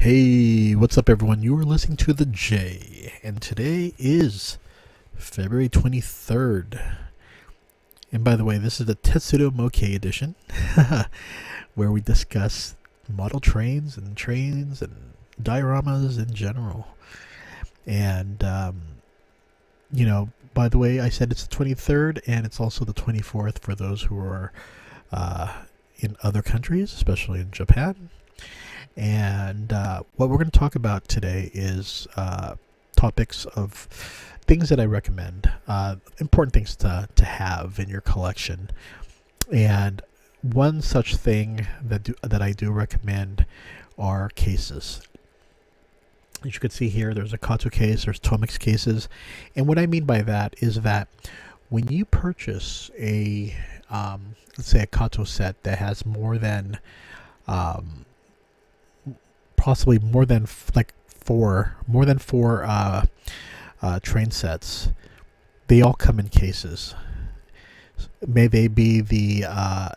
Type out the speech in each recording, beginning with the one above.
Hey, what's up, everyone? You are listening to The J, and today is February 23rd. And by the way, this is the Tetsudo Mokei edition, where we discuss model trains and dioramas in general. And, by the way, I said it's the 23rd, and it's also the 24th for those who are in other countries, especially in Japan. And what we're going to talk about today is topics of things that I recommend, important things to have in your collection. And one such thing that I do recommend are cases. As you can see here, there's a Kato case, there's Tomix cases. And what I mean by that is that when you purchase a, let's say a Kato set that has more than possibly more than four train sets, they all come in cases. May they be a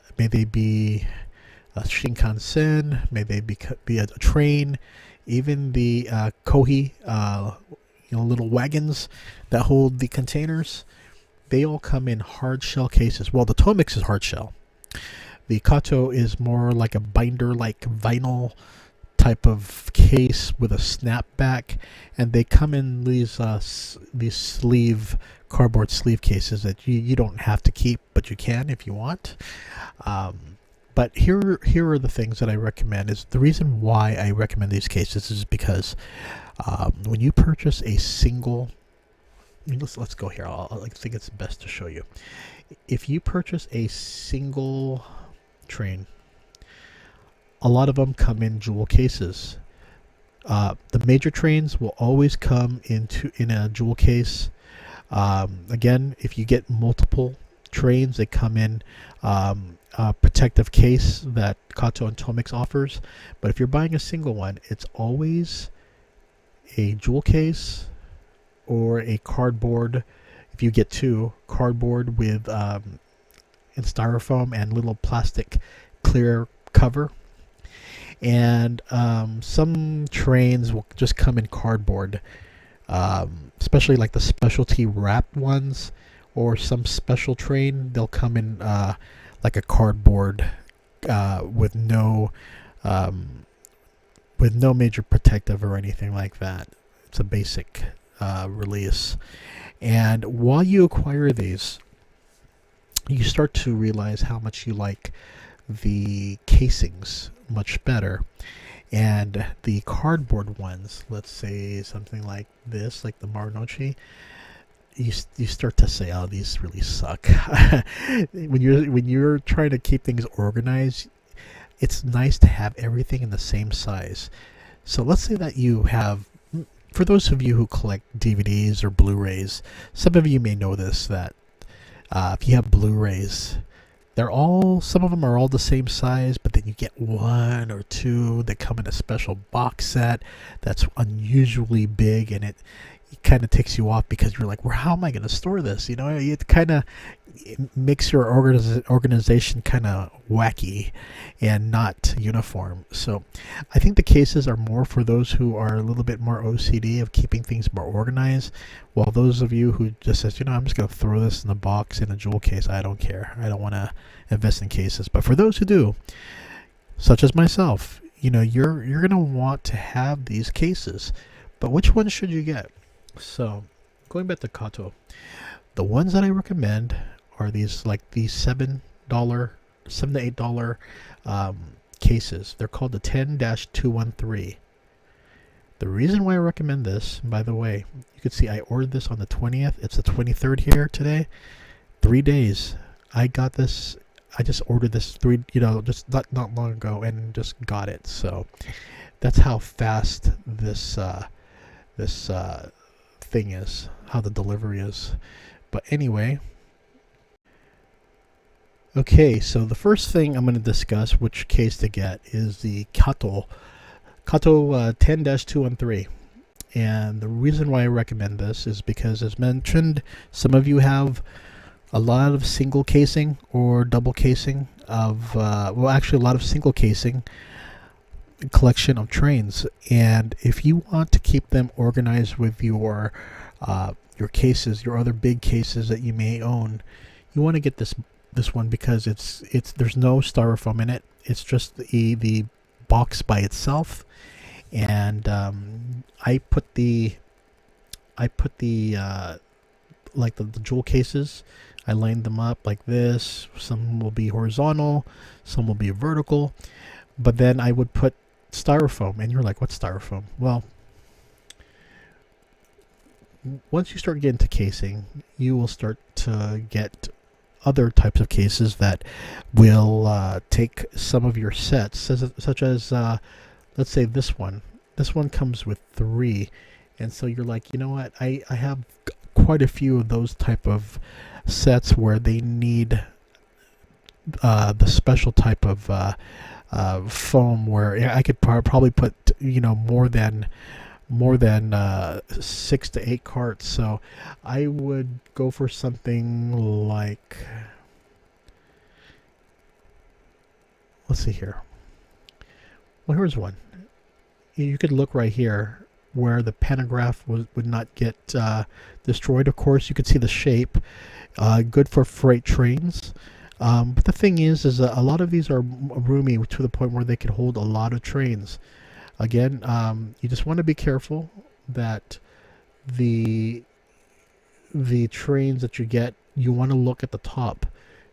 Shinkansen, may they be a train, even the kohi, little wagons that hold the containers. They all come in hard shell cases. Well, the Tomix is hard shell. The Kato is more like a binder, like vinyl type of case with a snapback, and they come in these cardboard sleeve cases that you don't have to keep, but you can if you want. But here are the things that I recommend. Is the reason why I recommend these cases is because when you purchase a single, let's go here. I think it's best to show you. If you purchase a single train, a lot of them come in jewel cases. The major trains will always come in a jewel case. Again, if you get multiple trains, they come in a protective case that Kato and Tomix offers. But if you're buying a single one, it's always a jewel case or a cardboard. If you get two, cardboard with and styrofoam and little plastic clear cover. And some trains will just come in cardboard, especially like the specialty wrapped ones, or some special train, they'll come in like a cardboard with no major protective or anything like that. It's a basic release. And while you acquire these, you start to realize how much you like the casings much better, and the cardboard ones, let's say something like this, like the Marunouchi, you start to say, oh, these really suck. when you're trying to keep things organized, it's nice to have everything in the same size. So let's say that you have, for those of you who collect DVDs or Blu-rays, some of you may know this, that if you have Blu-rays, some of them are all the same size, but then you get one or two that come in a special box set that's unusually big, and it kind of takes you off because you're like, well, how am I going to store this? It kind of makes your organization kind of wacky and not uniform. So I think the cases are more for those who are a little bit more OCD of keeping things more organized, while those of you who just says, I'm just going to throw this in the box in a jewel case, I don't care. I don't want to invest in cases. But for those who do, such as myself, you're going to want to have these cases. But which ones should you get? So going back to Kato, the ones that I recommend are these $7 to $8 cases. They're called the 10-213. The reason why I recommend this, by the way, you can see I ordered this on the 20th. It's the 23rd here today. 3 days. I got this. I just ordered this just not long ago and just got it. So that's how fast this thing is, how the delivery is. But anyway, okay, so the first thing I'm going to discuss which case to get is the Kato 10-213. And the reason why I recommend this is because, as mentioned, some of you have a lot of single casing or double casing of, actually a lot of single casing collection of trains, and if you want to keep them organized with your cases, your other big cases that you may own, you want to get this one because it's there's no styrofoam in it. It's just the box by itself, and I put the like the jewel cases, I lined them up like this. Some will be horizontal, some will be vertical, but then I would put styrofoam. And you're like, what's styrofoam? Well, once you start getting to casing, you will start to get other types of cases that will take some of your sets, such as let's say this one. This one comes with 3, and so you're like, you know what? I have quite a few of those type of sets where they need the special type of foam, where I could probably put more than 6 to 8 carts. So I would go for something like, let's see here. Well, here's one. You could look right here where the pantograph would not get destroyed. Of course, you could see the shape. Good for freight trains. But the thing is a lot of these are roomy to the point where they could hold a lot of trains. Again, you just want to be careful that the trains that you get, you want to look at the top,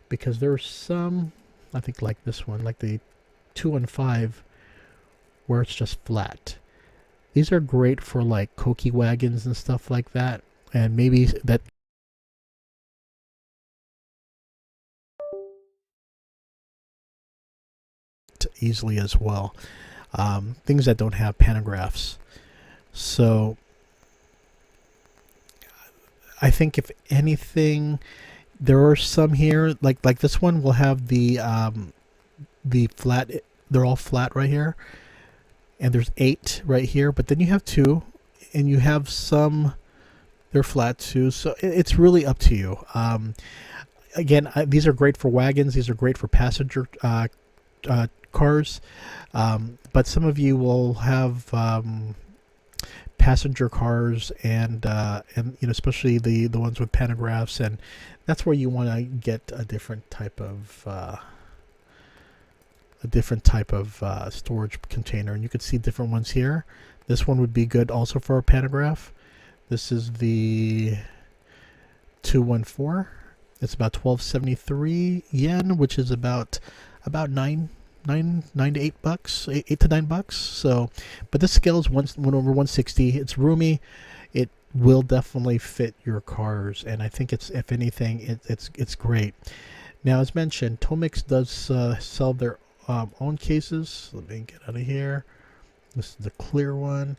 because there are some, I think like this one, like the 215, where it's just flat. These are great for like koki wagons and stuff like that, and maybe that easily as well. Things that don't have pantographs. So I think if anything, there are some here like this one will have the flat. They're all flat right here, and there's 8 right here. But then you have 2, and you have some they're flat too. So it's really up to you. Again, these are great for wagons. These are great for passenger cars, but some of you will have passenger cars and especially the ones with pantographs, and that's where you want to get a different type of storage container. And you can see different ones here. This one would be good also for a pantograph. This is the 214. It's about 1273 yen, which is about $9 to $8, $8 to $9. So, but this scale is 1 over 160. It's roomy. It will definitely fit your cars, and I think it's, if anything, it's great. Now, as mentioned, Tomix does sell their own cases. Let me get out of here. This is the clear one.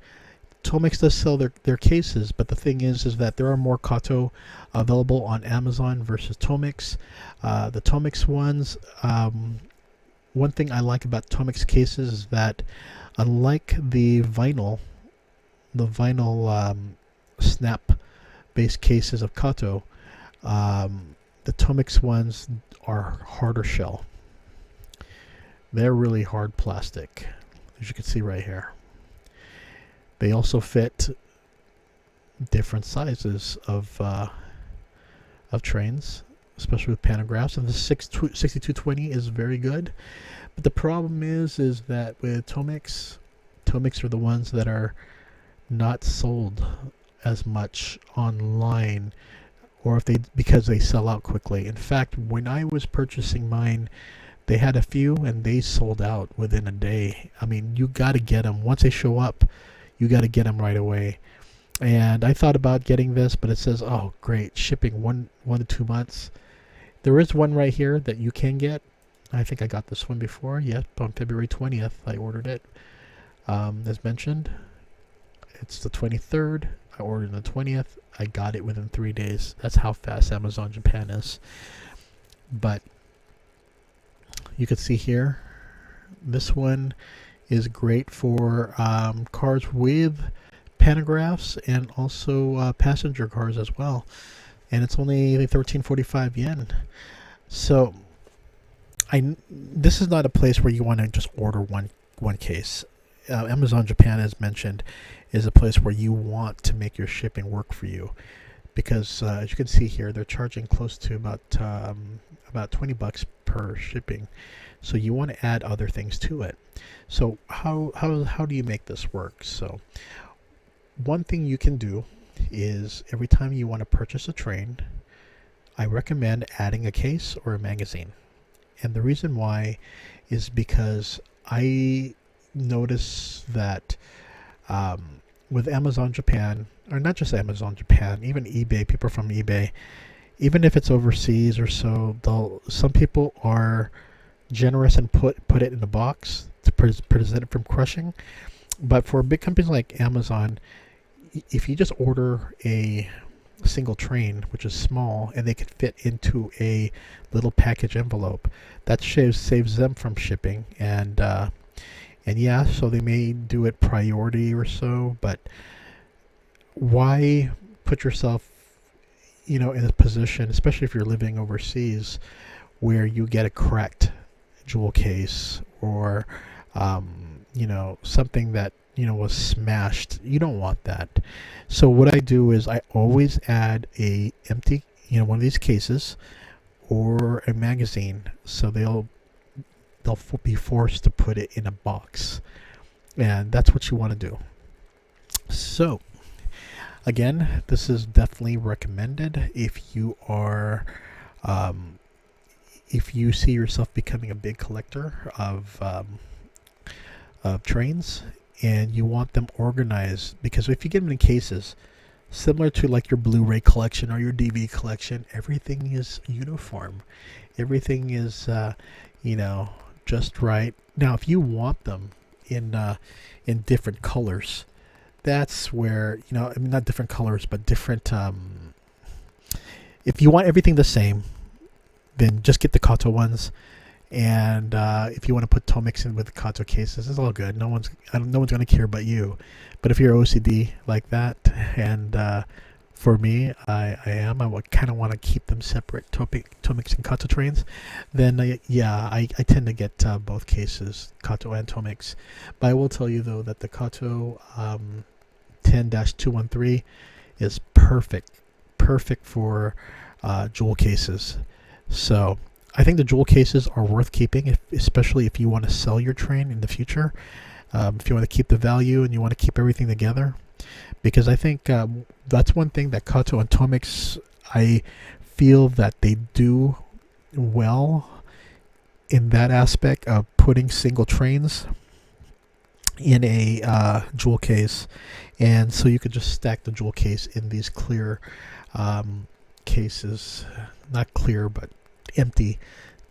Tomix does sell their cases, but the thing is that there are more Kato available on Amazon versus Tomix. The Tomix ones, one thing I like about Tomix cases is that, unlike the vinyl snap based cases of Kato, the Tomix ones are harder shell. They're really hard plastic, as you can see right here. They also fit different sizes of trains, especially with pantographs. And the 6220 is very good. But the problem is that with Tomix are the ones that are not sold as much online, or because they sell out quickly. In fact, when I was purchasing mine, they had a few and they sold out within a day. I mean, you got to get them once they show up. You got to get them right away. And I thought about getting this, but it says, oh, great, shipping 1 to 2 months. There is one right here that you can get. I think I got this one before. Yep, on February 20th, I ordered it. As mentioned, it's the 23rd. I ordered on the 20th. I got it within 3 days. That's how fast Amazon Japan is. But you can see here, this one is great for cars with pantographs and also passenger cars as well. And it's only 1345 yen. So this is not a place where you want to just order one case. Amazon Japan, as mentioned, is a place where you want to make your shipping work for you, because as you can see here, they're charging close to about 20 bucks per shipping. So you want to add other things to it. So how do you make this work? So one thing you can do is every time you want to purchase a train, I recommend adding a case or a magazine. And the reason why is because I notice that with Amazon Japan, or not just Amazon Japan, even eBay, people from eBay, even if it's overseas or so, some people are generous and put it in a box to present it from crushing. But for big companies like Amazon, if you just order a single train, which is small, and they can fit into a little package envelope, that saves them from shipping. And yeah, so they may do it priority or so, but why put yourself, in a position, especially if you're living overseas, where you get a cracked jewel case or something that was smashed? You don't want that. So what I do is I always add a empty, one of these cases or a magazine, so they'll be forced to put it in a box, and that's what you want to do. So again, this is definitely recommended if you are if you see yourself becoming a big collector of trains, and you want them organized, because if you get them in cases, similar to like your Blu-ray collection or your DVD collection, everything is uniform. Everything is, just right. Now, if you want them in different colors, that's where, not different colors, but different. If you want everything the same, then just get the Kato ones. And if you want to put Tomix in with the Kato cases, it's all good. No one's going to care but you. But if you're OCD like that, and for me, I kind of want to keep them separate, Tomix and Kato trains, then I tend to get both cases, Kato and Tomix. But I will tell you though that the Kato 10-213 is perfect for jewel cases. So I think the jewel cases are worth keeping, especially if you want to sell your train in the future. If you want to keep the value and you want to keep everything together, because I think that's one thing that Kato and Tomix, I feel that they do well in that aspect of putting single trains in a jewel case, and so you could just stack the jewel case in these clear cases, not clear but empty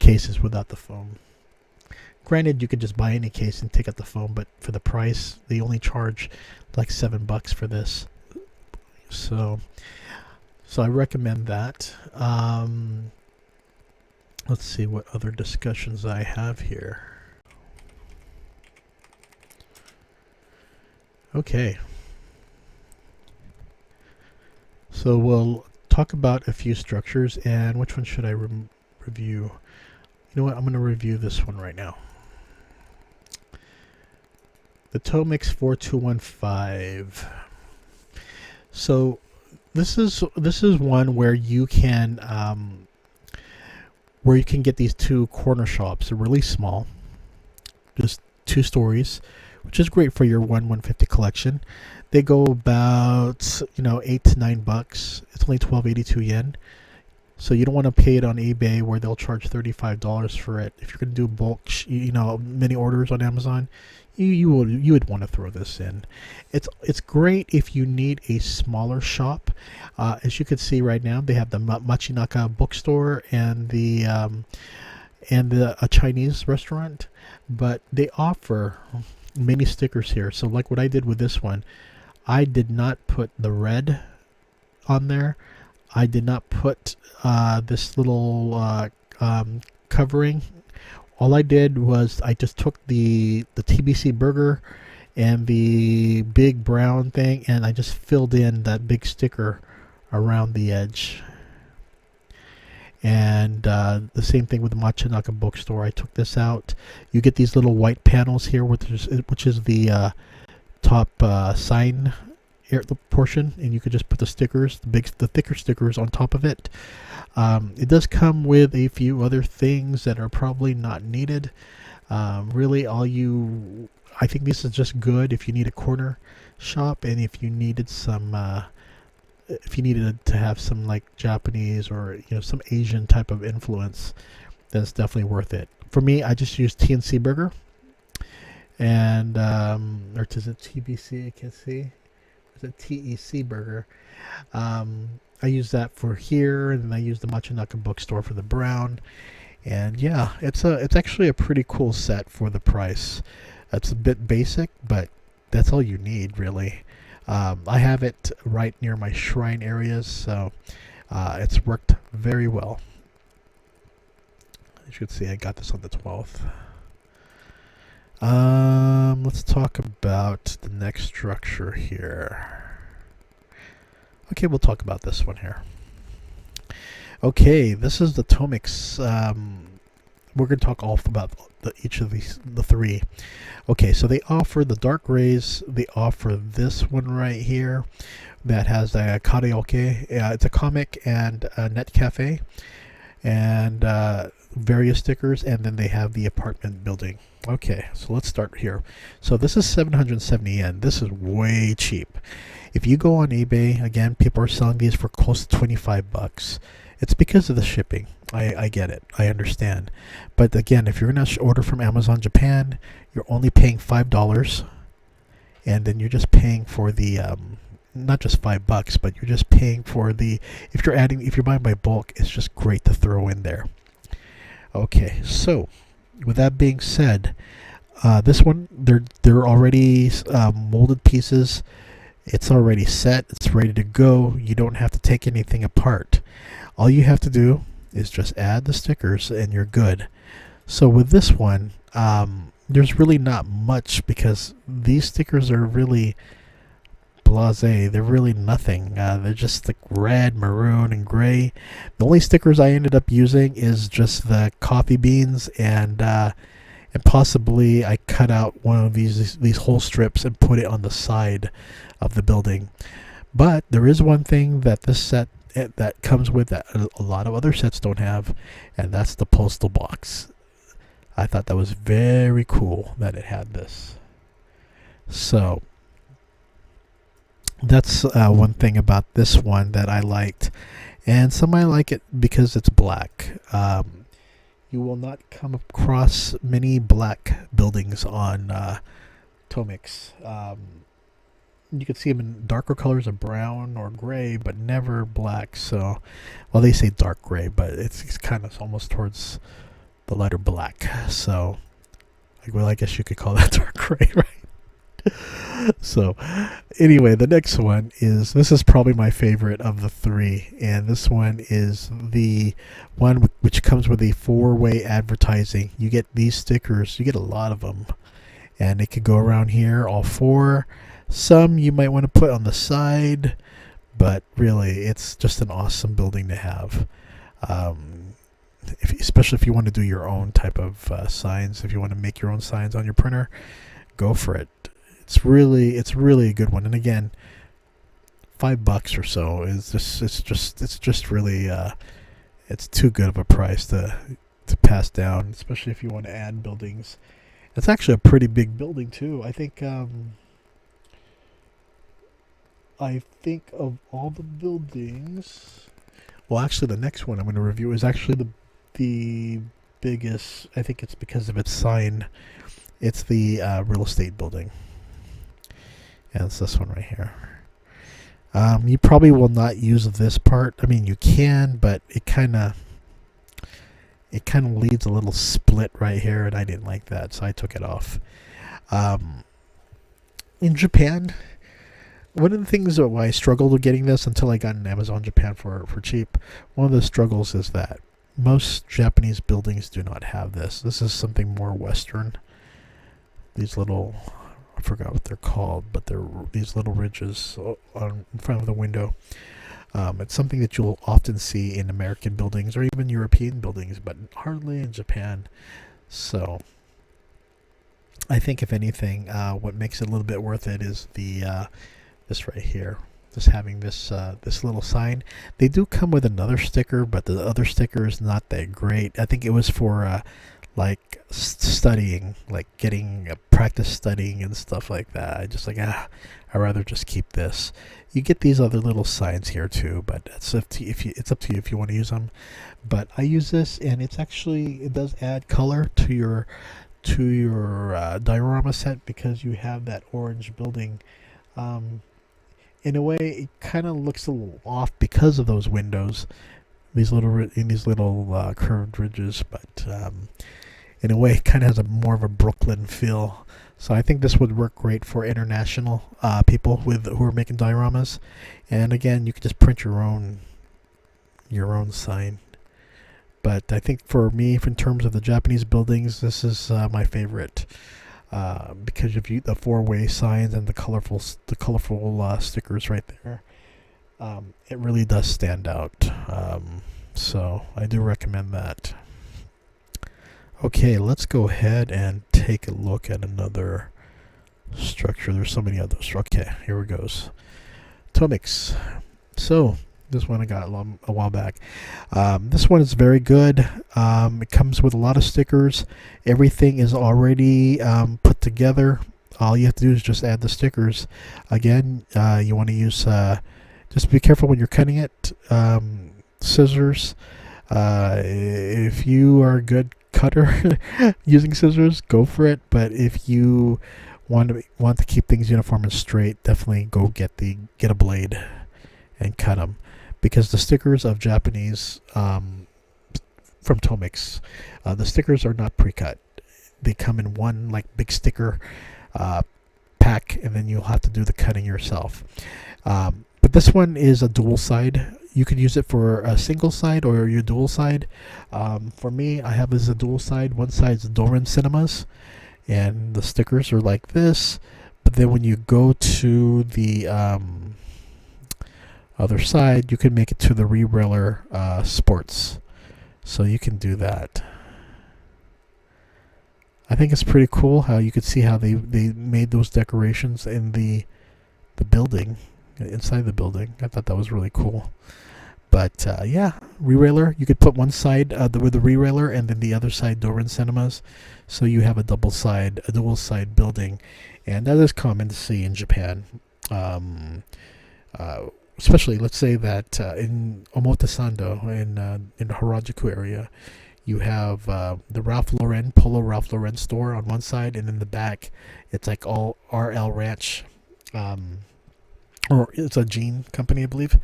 cases without the foam. Granted, you could just buy any case and take out the foam, but for the price, they only charge like $7 for this. So I recommend that. Let's see what other discussions I have here. Okay. So we'll talk about a few structures, and which one should I review? You know what? I'm going to review this one right now. The Tomix 4215. So this is one where you can get these two corner shops. They're really small, just 2 stories, which is great for your 150 collection. They go about $8 to $9. It's only 1282 yen. So you don't want to pay it on eBay where they'll charge $35 for it. If you're going to do bulk, many orders on Amazon, you would want to throw this in. It's great if you need a smaller shop. As you can see right now, they have the Machinaka bookstore and a Chinese restaurant, but they offer many stickers here. So like what I did with this one, I did not put the red on there. I did not put this little covering. All I did was I just took the TBC burger and the big brown thing, and I just filled in that big sticker around the edge. And the same thing with the Machinaka bookstore. I took this out. You get these little white panels here, which is the top sign the portion, and you could just put the stickers, the thicker stickers on top of it. It does come with a few other things that are probably not needed. Really, I think this is just good if you need a corner shop, and if you needed some, if you needed to have some like Japanese or some Asian type of influence, then it's definitely worth it. For me, I just use TNC Burger, and or is it TBC? I can't see. Is it TEC Burger? I use that for here, and then I use the Machinaka bookstore for the brown. And yeah, it's actually a pretty cool set for the price. It's a bit basic, but that's all you need really. I have it right near my shrine areas, so it's worked very well. As you can see, I got this on the 12th. Let's talk about the next structure here. Okay, we'll talk about this one here. Okay, this is the Tomix. We're going to talk all about each of the three. Okay, so they offer the dark rays. They offer this one right here that has a karaoke. It's a comic and a net cafe, and various stickers, and then they have the apartment building. Okay, so let's start here. So this is 770 yen. This is way cheap. If you go on eBay, again, people are selling these for close to 25 bucks. It's because of the shipping. I get it. I understand. But again, if you're going to order from Amazon Japan, you're only paying $5. And then you're just paying for the, not just $5, but you're just paying for the, if you're buying by bulk, it's just great to throw in there. Okay, so with that being said, this one, they're already molded pieces. It's already set. It's ready to go. You don't have to take anything apart. All you have to do is just add the stickers and you're good. So with this one, there's really not much because these stickers are really blasé. They're really nothing. They're just like red, maroon, and gray. The only stickers I ended up using is just the coffee beans, and possibly I cut out one of these whole strips and put it on the side of the building. But there is one thing that this set that comes with that a lot of other sets don't have, and that's the postal box. I thought that was very cool that it had this. So that's one thing about this one that I liked, and some I like it because it's black. You will not come across many black buildings on Tomix. You can see them in darker colors of brown or gray, but never black. So, well, they say dark gray, but it's kind of almost towards the lighter black. So, I guess you could call that dark gray, right? So, anyway, the next one this is probably my favorite of the three, and this one is the one which comes with a 4-way advertising. You get these stickers, you get a lot of them, and it could go around here, all 4. Some you might want to put on the side, but really, it's just an awesome building to have. Especially if you want to do your own type of signs, if you want to make your own signs on your printer, go for it. It's really a good one. And again, $5 or so is just really it's too good of a price to pass down, especially if you want to add buildings. It's actually a pretty big building too. I think of all the buildings, well, actually the next one I'm going to review is actually the biggest. I think it's because of its sign. It's the real estate building. And it's this one right here. You probably will not use this part. I mean, you can, but it kind of leaves a little split right here, and I didn't like that, so I took it off. In Japan, one of the things why I struggled with getting this until I got in Amazon Japan for cheap, one of the struggles is that most Japanese buildings do not have this. This is something more Western. These little, I forgot what they're called, but they're these little ridges in front of the window. It's something that you'll often see in American buildings or even European buildings, but hardly in Japan. So I think if anything, what makes it a little bit worth it is the this right here. Just having this little sign. They do come with another sticker, but the other sticker is not that great. I think it was for like studying, like getting practice studying and stuff like that. I just like I'd rather just keep this. You get these other little signs here too, but it's up to you it's up to you if you want to use them. But I use this, and it's actually, it does add color to your diorama set, because you have that orange building. In a way, it kind of looks a little off because of those windows, these little curved ridges. But in a way, it kind of has a more of a Brooklyn feel. So I think this would work great for international people who are making dioramas. And again, you can just print your own sign. But I think for me, in terms of the Japanese buildings, this is my favorite. Because of the four-way signs and the colorful stickers right there, it really does stand out. So I do recommend that. Okay, let's go ahead and take a look at another structure. There's so many others. Okay, here it goes. Tomix. So this one I got a while back. This one is very good. It comes with a lot of stickers. Everything is already put together. All you have to do is just add the stickers. Again, you want to use, just be careful when you're cutting it. Scissors. If you are a good cutter using scissors, go for it. But if you want to keep things uniform and straight, definitely go get a blade and cut them. Because the stickers of Japanese from Tomix, the stickers are not pre-cut. They come in one like big sticker pack, and then you'll have to do the cutting yourself. But this one is a dual side. You could use it for a single side or your dual side. For me, I have as a dual side. One side's Dorin Cinemas, and the stickers are like this. But then when you go to the other side, you can make it to the Re-Railer Sports. So you can do that. I think it's pretty cool how you could see how they made those decorations in the building, inside the building. I thought that was really cool. But yeah, Re-Railer, you could put one side with the Re-Railer and then the other side Dorin Cinemas. So you have a dual side building. And that is common to see in Japan. Especially, let's say that in Omotesando, in the Harajuku area, you have the Polo Ralph Lauren store on one side, and in the back, it's like all RL Ranch, or it's a jean company, I believe,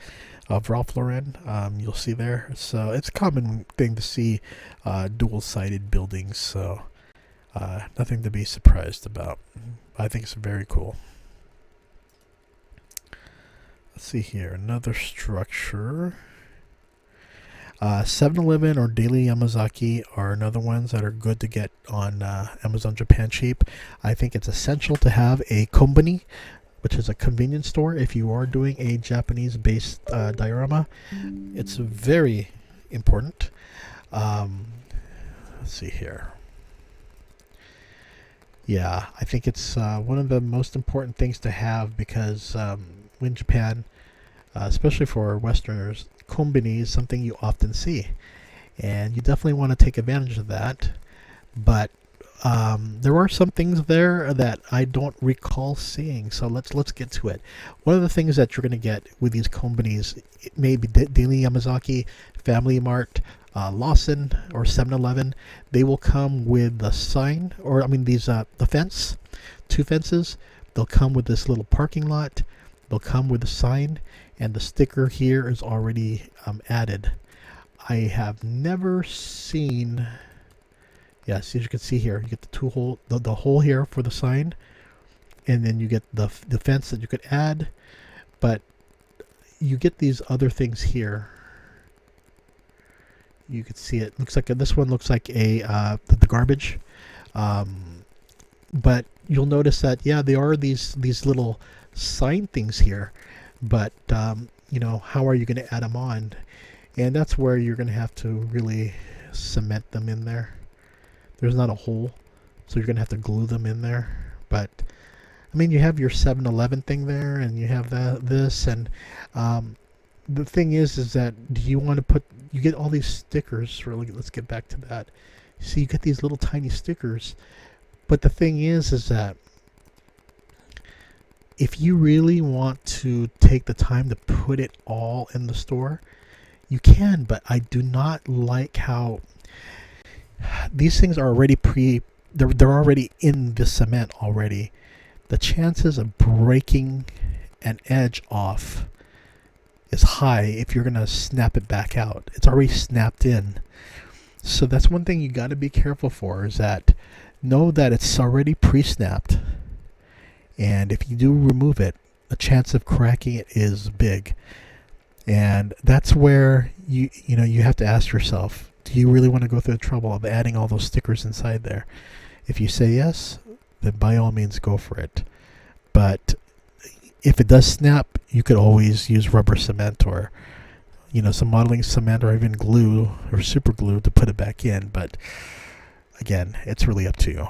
of Ralph Lauren. You'll see there. So it's a common thing to see dual-sided buildings. So nothing to be surprised about. I think it's very cool. Let's see here, another structure. 7-Eleven or Daily Yamazaki are another ones that are good to get on Amazon Japan cheap. I think it's essential to have a kombani, which is a convenience store, if you are doing a Japanese-based diorama. It's very important. Let's see here. Yeah, I think it's one of the most important things to have, because in Japan, especially for Westerners, kombini is something you often see, and you definitely want to take advantage of that. But there are some things there that I don't recall seeing, so let's get to it. One of the things that you're going to get with these kombinis, maybe Daily Yamazaki, Family Mart, Lawson, or 7-Eleven, they will come with the sign, or the fence, 2 fences. They'll come with this little parking lot. They'll come with a sign, and the sticker here is already added. I have never seen. Yes, as you can see here, you get the hole here for the sign, and then you get the fence that you could add, but you get these other things here. You can see it looks like this one looks like the garbage, but you'll notice that there are these little sign things here, but how are you going to add them on? And that's where you're going to have to really cement them in there. There's not a hole, so you're going to have to glue them in there. But I mean, you have your 7-Eleven thing there, and you have this, and the thing is that do you want to put? You get all these stickers. Really, let's get back to that. See, you get these little tiny stickers, but the thing is that if you really want to take the time to put it all in the store, you can. But I do not like how these things are already they're already in the cement already. The chances of breaking an edge off is high if you're going to snap it back out. It's already snapped in. So that's one thing you got to be careful for, is that know that it's already pre-snapped. And if you do remove it, the chance of cracking it is big. And that's where you have to ask yourself, do you really want to go through the trouble of adding all those stickers inside there? If you say yes, then by all means go for it. But if it does snap, you could always use rubber cement or some modeling cement or even glue or super glue to put it back in. But again, it's really up to you.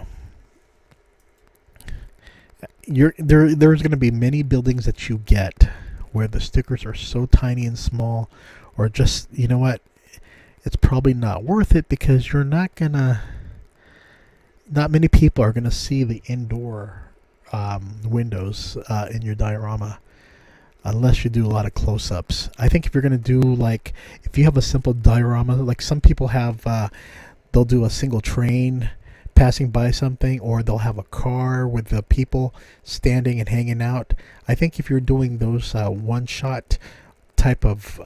There's going to be many buildings that you get where the stickers are so tiny and small, or just, it's probably not worth it, because not many people are going to see the indoor windows in your diorama unless you do a lot of close-ups. I think if you're going to do, if you have a simple diorama, like some people have, they'll do a single train passing by something, or they'll have a car with the people standing and hanging out. I think if you're doing those one-shot type of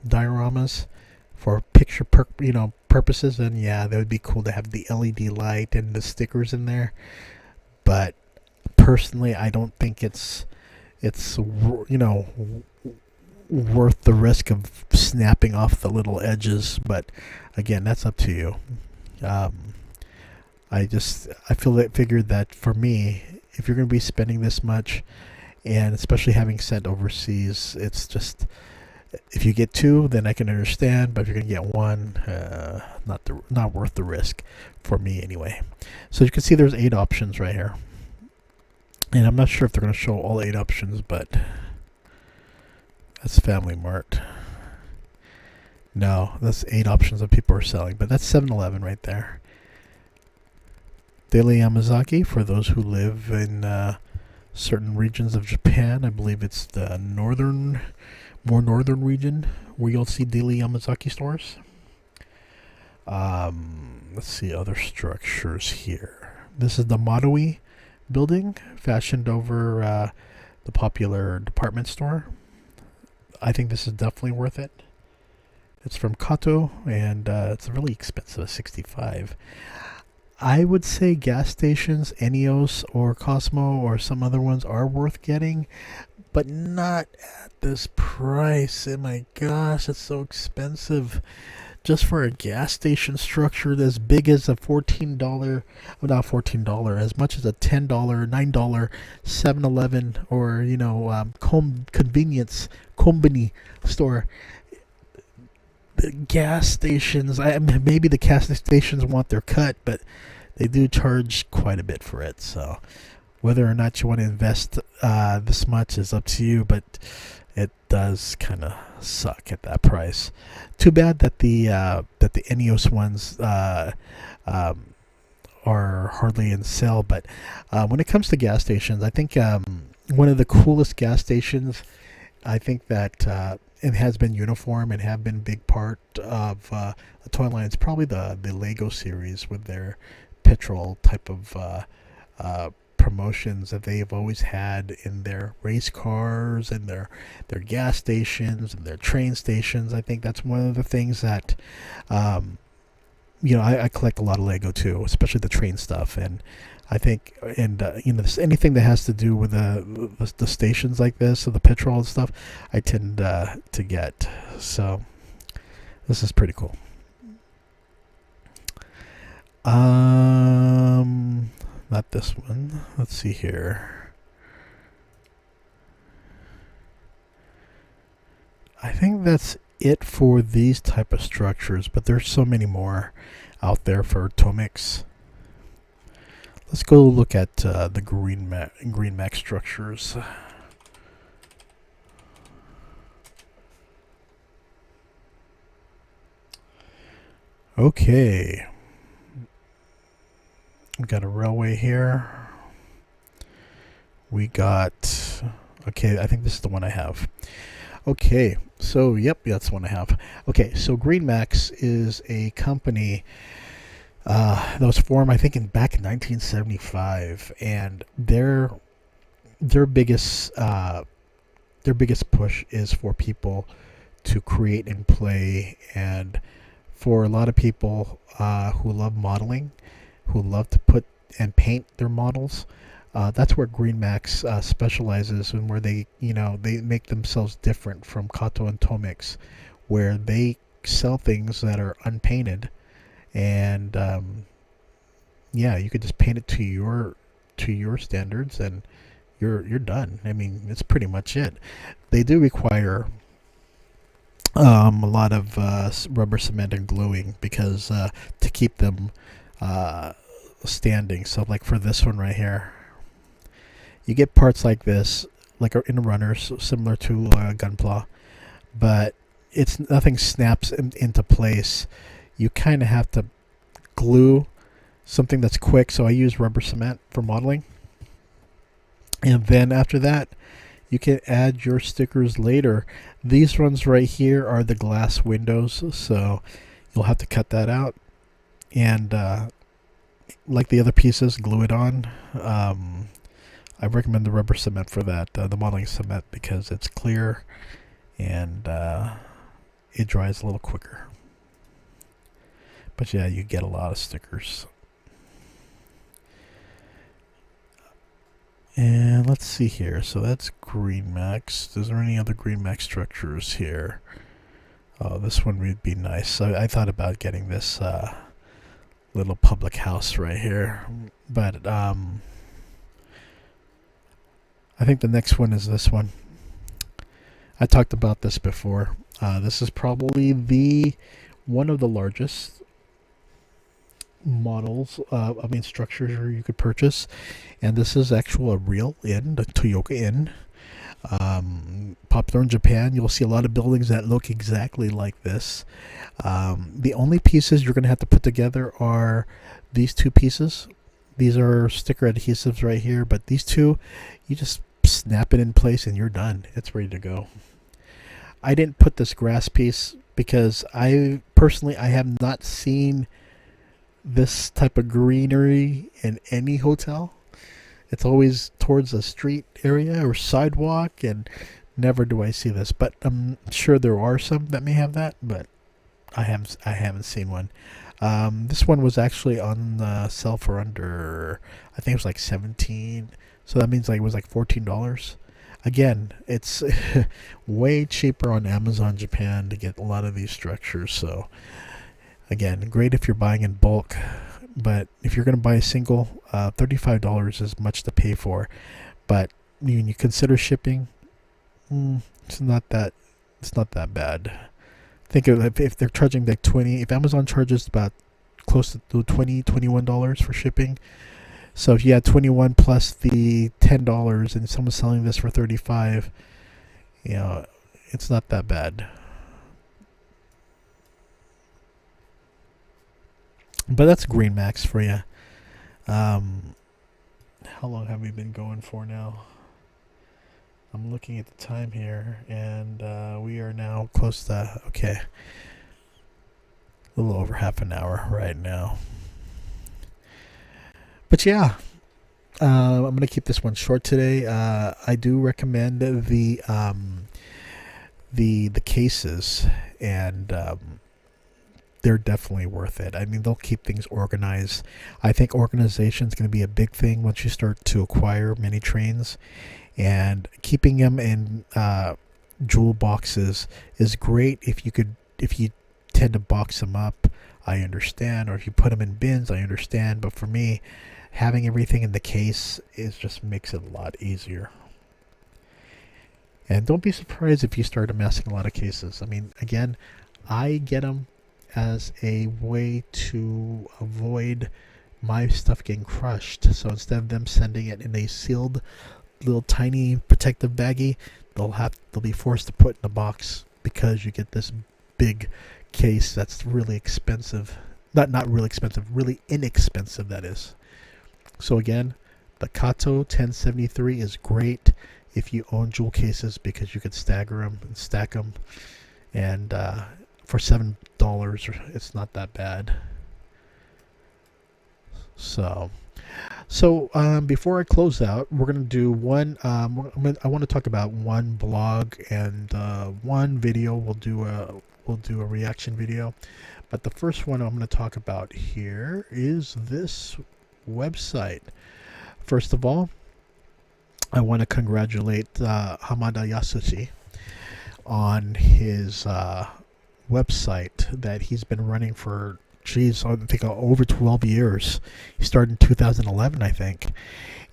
dioramas for picture purposes, then yeah, that would be cool to have the LED light and the stickers in there. But personally, I don't think it's worth the risk of snapping off the little edges. But again, that's up to you. I figured that for me, if you're going to be spending this much, and especially having sent overseas, it's just, if you get two, then I can understand. But if you're going to get one, not worth the risk for me anyway. So you can see there's 8 options right here. And I'm not sure if they're going to show all 8 options, but that's Family Mart. No, that's 8 options that people are selling. But that's 7-Eleven right there. Daily Yamazaki, for those who live in certain regions of Japan. I believe it's the more northern region where you'll see Daily Yamazaki stores. Let's see other structures here. This is the Madoe building, fashioned over the popular department store. I think this is definitely worth it. It's from Kato, and it's really expensive, $65. I would say gas stations, Enios or Cosmo or some other ones are worth getting, but not at this price. Oh my gosh, it's so expensive. Just for a gas station structure as big as a $14, well, not $14, as much as a $10, $9 7-Eleven or, convenience, combini store. The gas stations, maybe the gas stations want their cut, but they do charge quite a bit for it. So whether or not you want to invest this much is up to you, but it does kind of suck at that price. Too bad that the Enios ones are hardly in sale. But when it comes to gas stations, I think one of the coolest gas stations, I think that it has been uniform and have been a big part of the toy line. It's probably the Lego series with their petrol type of promotions that they have always had in their race cars and their gas stations and their train stations. I think that's one of the things that I collect a lot of Lego too, especially the train stuff. And I think, anything that has to do with the stations like this, or the petrol and stuff, I tend to get. So this is pretty cool. Not this one. Let's see here. I think that's it for these type of structures, but there's so many more out there for Tomix. Let's go look at the green Mac structures. Okay, we got a railway here. We got, okay, I think this is the one I have. Okay, so yep, that's the one I have. Okay, so Green Max is a company that was formed, I think, back in 1975, and their biggest push is for people to create and play, and for a lot of people who love modeling, who love to put and paint their models. That's where Green Max specializes, and where they make themselves different from Kato and Tomix, where they sell things that are unpainted, and yeah, you could just paint it to your standards, and you're done. I mean, it's pretty much it. They do require a lot of rubber cement and gluing because to keep them standing. So like for this one right here, you get parts like this, like in runners, similar to Gunpla, but nothing snaps into place. You kind of have to glue something that's quick. So I use rubber cement for modeling, and then after that, you can add your stickers later. These ones right here are the glass windows, so you'll have to cut that out, and like the other pieces, glue it on. I recommend the rubber cement for that, the modeling cement, because it's clear and it dries a little quicker. But yeah, you get a lot of stickers. And let's see here. So that's Green Max. Is there any other Green Max structures here? Oh, this one would be nice. So I thought about getting this little public house right here, but I think the next one is this one. I talked about this before. This is probably one of the largest models, structures you could purchase, and this is a real inn, the Toyooka Inn. Popular in Japan. You'll see a lot of buildings that look exactly like this. The only pieces you're going to have to put together are these two pieces. These are sticker adhesives right here, but these two, you just snap it in place and you're done. It's ready to go. I didn't put this grass piece because I have not seen this type of greenery in any hotel. It's always towards a street area or sidewalk, and never do I see this. But I'm sure there are some that may have that, but I haven't seen one. This one was actually on sale for under, I think it was like $17. So that means like it was like $14. Again, it's way cheaper on Amazon Japan to get a lot of these structures. So again, great if you're buying in bulk, but if you're going to buy a single, $35 is much to pay for. But when you consider shipping, it's not that bad. Think of if they're charging like if Amazon charges about close to $21 for shipping. So if you add 21 plus the $10 and someone's selling this for 35, it's not that bad. But that's Green Max for you. How long have we been going for now? I'm looking at the time here, and we are now close to, a little over half an hour right now. But yeah, I'm going to keep this one short today. I do recommend the cases, and they're definitely worth it. I mean, they'll keep things organized. I think organization is going to be a big thing once you start to acquire many trains, and keeping them in jewel boxes is great. If you tend to box them up, I understand, or if you put them in bins, I understand. But for me, having everything in the case just makes it a lot easier. And don't be surprised if you start amassing a lot of cases. I mean, again, I get them as a way to avoid my stuff getting crushed. So instead of them sending it in a sealed little tiny protective baggie, they'll be forced to put in a box, because you get this big case that's really expensive. Not really expensive, really inexpensive, that is. So again, the Kato 1073 is great if you own jewel cases, because you could stagger them and stack them, and for $7 it's not that bad. So before I close out, we're gonna do one. I want to talk about one blog and one video. We'll do a reaction video, but the first one I'm going to talk about here is this website. First of all, I want to congratulate Hamada Yasushi on his website that he's been running for, I think over 12 years. He started in 2011, I think.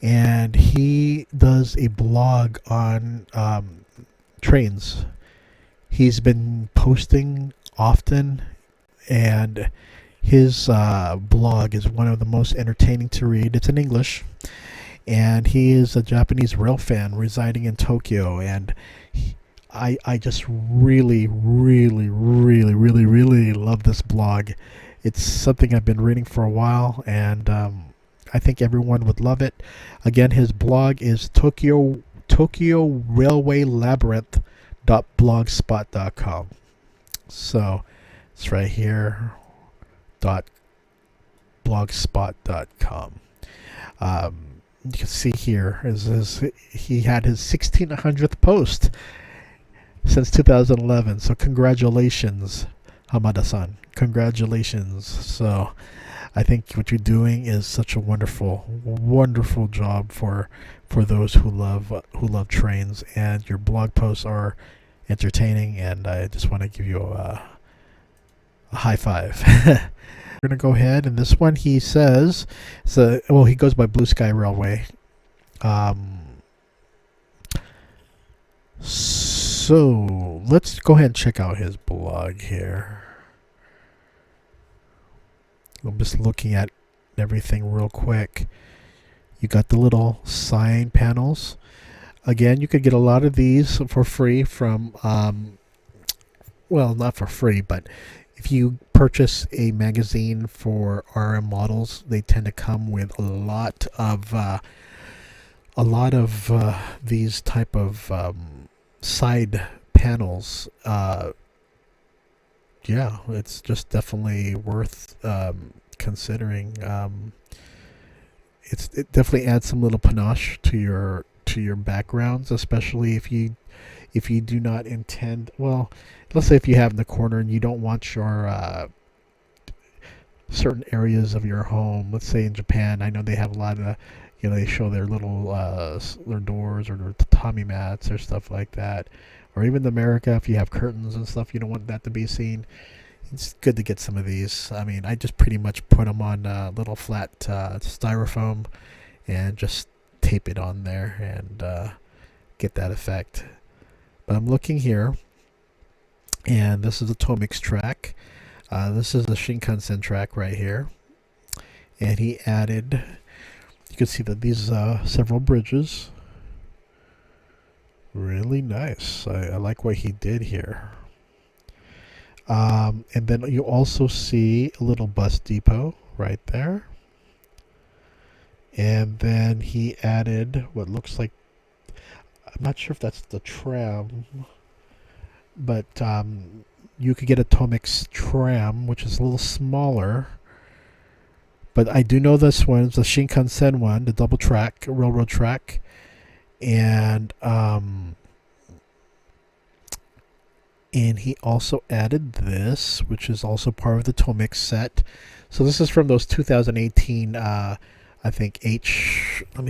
And he does a blog on trains. He's been posting often, and his blog is one of the most entertaining to read. It's in English, and he is a Japanese rail fan residing in Tokyo, and I just really love this blog. It's something I've been reading for a while, and I think everyone would love it. Again, his blog is Tokyo Railway Labyrinth.blogspot.com. So it's right here, .blogspot.com. You can see here he had his 1600th post since 2011. So congratulations, Hamada-san. Congratulations. So I think what you're doing is such a wonderful job for those who love trains, and your blog posts are entertaining, and I just want to give you a high five. We're going to go ahead, and this one he says, he goes by Blue Sky Railway. So let's go ahead and check out his blog here. I'm just looking at everything real quick. You got the little sign panels. Again, you could get a lot of these for free from, not for free, but if you purchase a magazine for RM models, they tend to come with a lot of these type of side panels. It's just definitely worth considering. It definitely adds some little panache to your backgrounds, especially if you do not intend. Well, let's say if you have in the corner and you don't want your certain areas of your home. Let's say in Japan, I know they have a lot of, they show their little their doors or their tatami mats or stuff like that. Or even in America, if you have curtains and stuff, you don't want that to be seen. It's good to get some of these. I mean, I just pretty much put them on little flat styrofoam and just tape it on there and get that effect. But I'm looking here, and this is the Tomix track. This is the Shinkansen track right here. And he added, you can see that these several bridges. Really nice. I like what he did here. And then you also see a little bus depot right there. And then he added what looks like, I'm not sure if that's the tram, but you could get a Tomix tram, which is a little smaller. But I do know this one is the Shinkansen one, the double track, railroad track. And he also added this, which is also part of the Tomix set. So this is from those 2018, I think let me.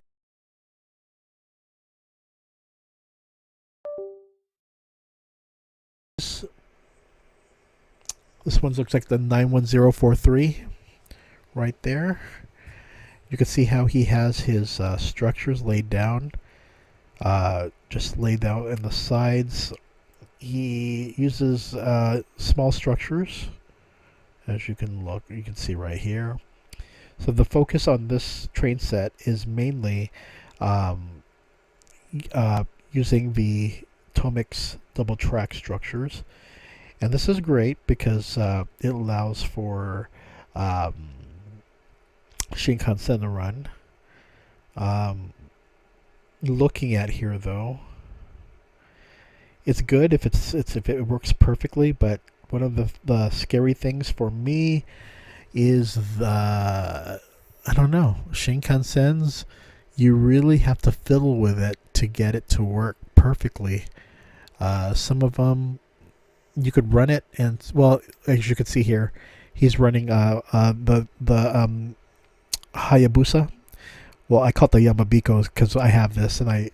This one looks like the 91043 right there. You can see how he has his structures laid down. just laid out in the sides. He uses small structures, as you can see right here. So the focus on this train set is mainly using the Tomix double track structures, and this is great because it allows for Shinkansen to run. Looking at here though, it's good if if it works perfectly, but one of the scary things for me is I don't know, Shinkansens, you really have to fiddle with it to get it to work perfectly. Some of them you could run it, and well, as you can see here, he's running the Hayabusa. Well, I call it the Yamabiko because I have this, and I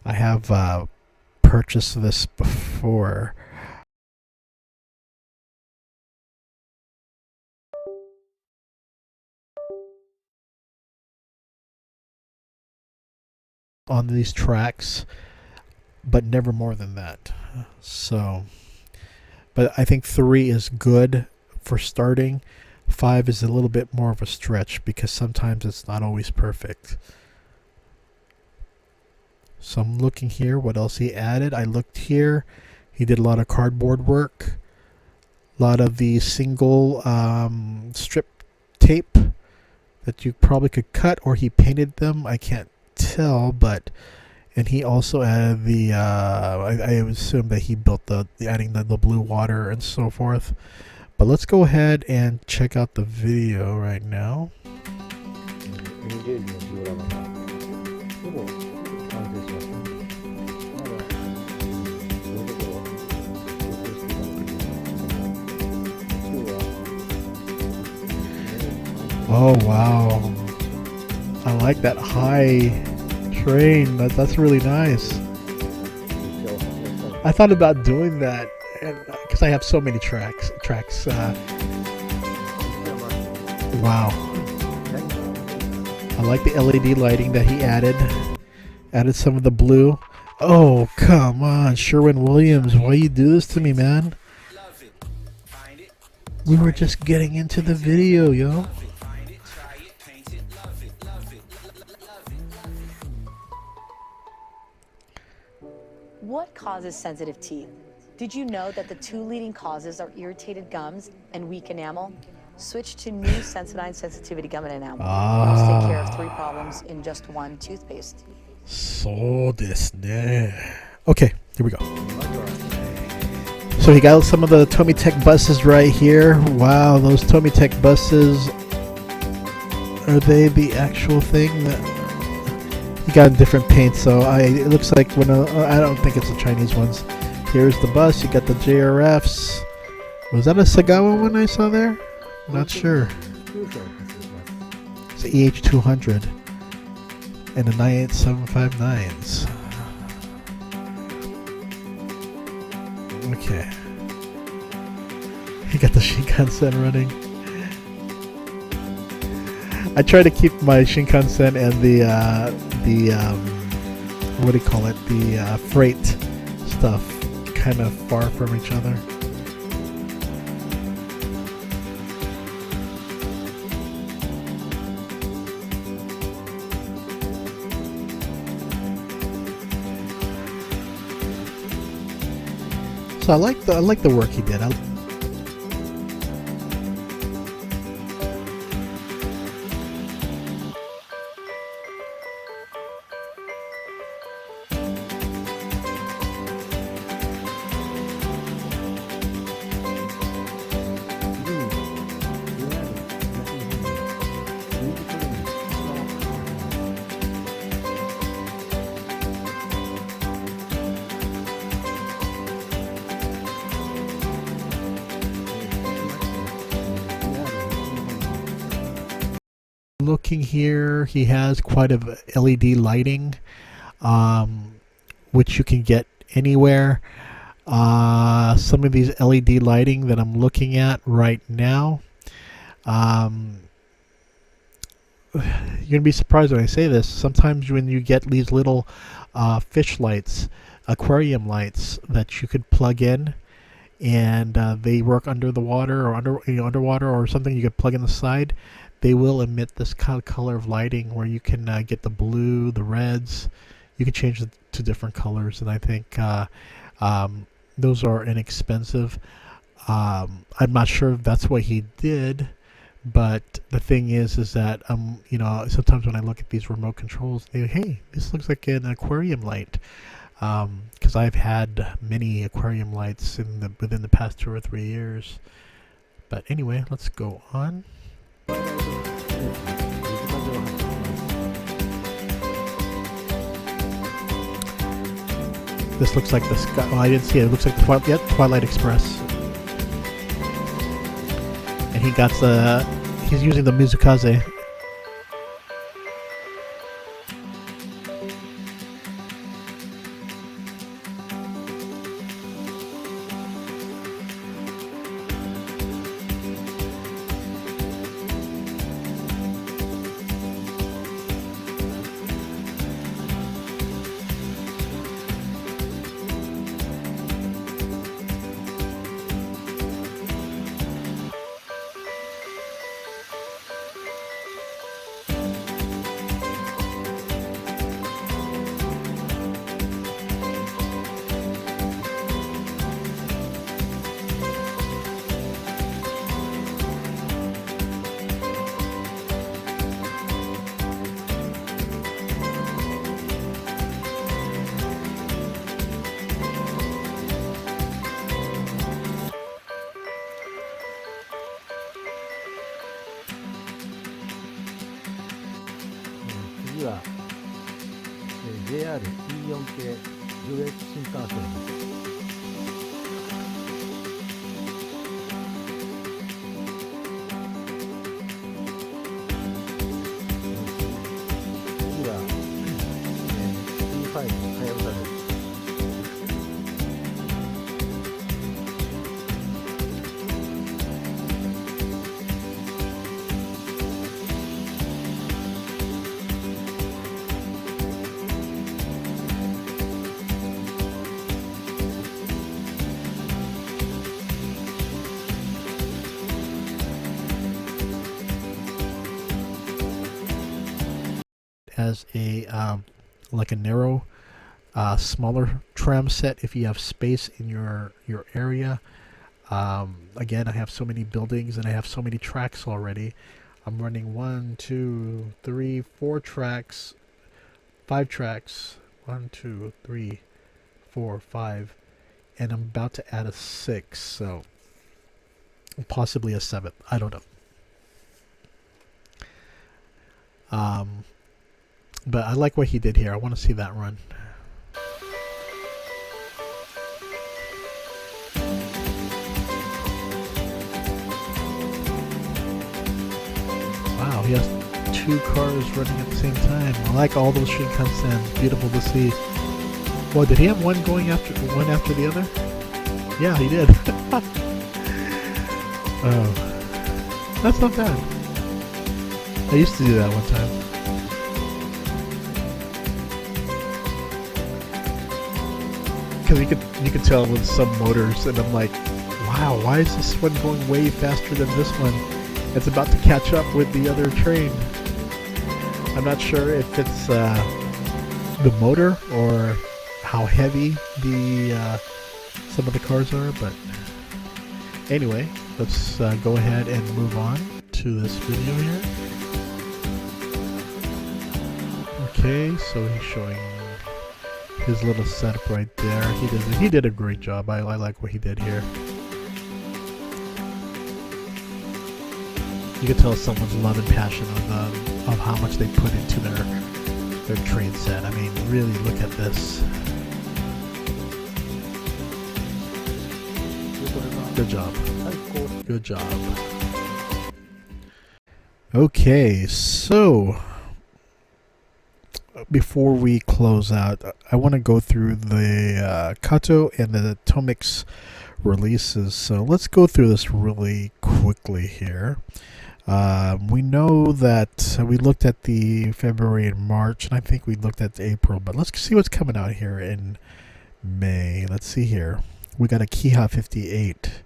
have purchased this before. On these tracks, but never more than that. So, but I think 3 is good for starting. 5 is a little bit more of a stretch because sometimes it's not always perfect. So I'm looking here what else he added. I looked here. He did a lot of cardboard work, a lot of the single strip tape that you probably could cut, or he painted them. I can't tell, but and he also added the I assume that he built the adding the blue water and so forth. But let's go ahead and check out the video right now. Oh wow, I like that high train. That's really nice. I thought about doing that, because I have so many tracks. Wow. I like the LED lighting that he added. Added some of the blue. Oh, come on, Sherwin-Williams. Why you do this to me, man? We were just getting into the video, yo. What causes sensitive teeth? Did you know that the 2 leading causes are irritated gums and weak enamel? Switch to new Sensodyne Sensitivity Gum and Enamel. Let's take care of 3 problems in just 1 toothpaste. So desu ne. Okay, here we go. So he got some of the Tomitech buses right here. Wow, those Tomitech buses. Are they the actual thing? He got different paint, so it looks like I don't think it's the Chinese ones. Here's the bus. You got the JRFs. Was that a Sagawa one I saw there? I'm not sure. It's the EH200 and the 98759s. Okay. You got the Shinkansen running. I try to keep my Shinkansen and the what do you call it? The freight stuff kind of far from each other. So I like the work he did. Looking here, he has quite a LED lighting, which you can get anywhere. Some of these LED lighting that I'm looking at right now, you're gonna be surprised when I say this. Sometimes when you get these little fish lights, aquarium lights that you could plug in, and they work under the water or underwater or something, you could plug in the side. They will emit this kind of color of lighting where you can get the blue, the reds. You can change it to different colors, and I think those are inexpensive. I'm not sure if that's what he did, but the thing is that you know, sometimes when I look at these remote controls, hey, this looks like an aquarium light, because I've had many aquarium lights within the past 2 or 3 years. But anyway, let's go on. This looks like the sky. Oh, I didn't see it. It looks like the Twilight Express. And he's using the Mizukaze. JR E4 系上越新幹線です。次は T5 のはやぶさです。As a like a narrow, smaller tram set if you have space in your area. Again, I have so many buildings and I have so many tracks already. I'm running 1, 2, 3, 4 tracks, 5 tracks. 1, 2, 3, 4, 5, and I'm about to add a 6, so possibly a 7th. I don't know. But I like what he did here. I want to see that run. Wow, he has 2 cars running at the same time. I like all those Shinkansen. Beautiful to see. Well, did he have one going after the other? Yeah, he did. Oh, that's not bad. I used to do that one time. Because you could tell with some motors, and I'm like, wow, why is this one going way faster than this one? It's about to catch up with the other train. I'm not sure if it's the motor or how heavy the some of the cars are, but anyway, let's go ahead and move on to this video here. Okay, so he's showing his little setup right there. He did a great job. I like what he did here. You can tell someone's love and passion of how much they put into their train set. I mean, really look at this. Good job. Good job. Okay, so before we close out, I want to go through the Kato and the Tomix releases. So let's go through this really quickly here. We know that we looked at the February and March, and I think we looked at April, but let's see what's coming out here in May. Let's see here. We got a Kiha 58.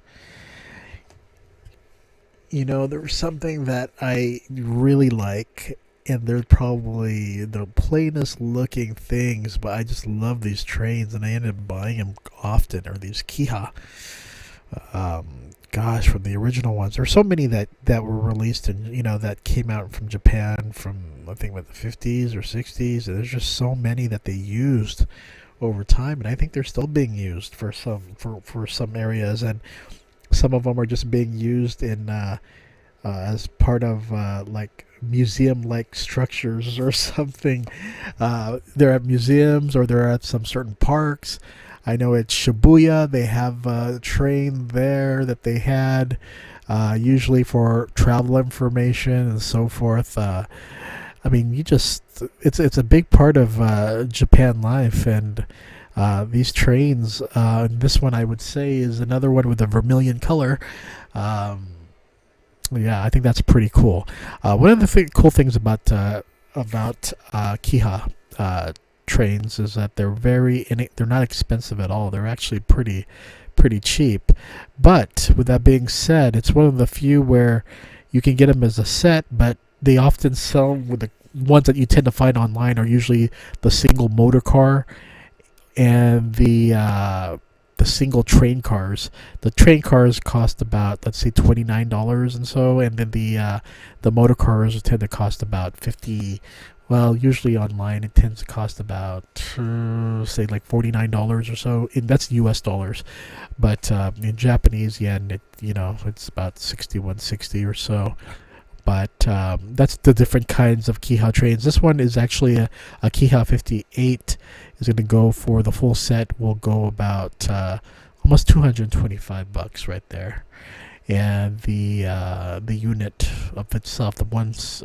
You know, there's something that I really like, and they're probably the plainest looking things, but I just love these trains, and I ended up buying them often, or these Kiha. Gosh, from the original ones. There's so many that were released and, you know, that came out from Japan from, I think, what, the 50s or 60s. And there's just so many that they used over time, and I think they're still being used for some areas, and some of them are just being used in as part of like museum-like structures or something. They're at museums, or they're at some certain parks. I know at Shibuya they have a train there that they had usually for travel information and so forth. I mean, it's a big part of Japan life, and these trains. This one I would say is another one with a vermilion color. Yeah, I think that's pretty cool. One of the cool things about Kiha trains is that they're not expensive at all. They're actually pretty cheap. But with that being said, it's one of the few where you can get them as a set, but they often sell with the ones that you tend to find online are usually the single motor car and the single train cars. The train cars cost about, let's say, $29 and so, and then the motor cars tend to cost about 50. Well, usually online it tends to cost about say like $49 or so. That's US dollars, but in Japanese yen, it's about 6160 or so. But that's the different kinds of Kiha trains. This one is actually a Kiha 58. Is going to go for the full set. Will go about almost $225 right there. And the unit of itself, the one's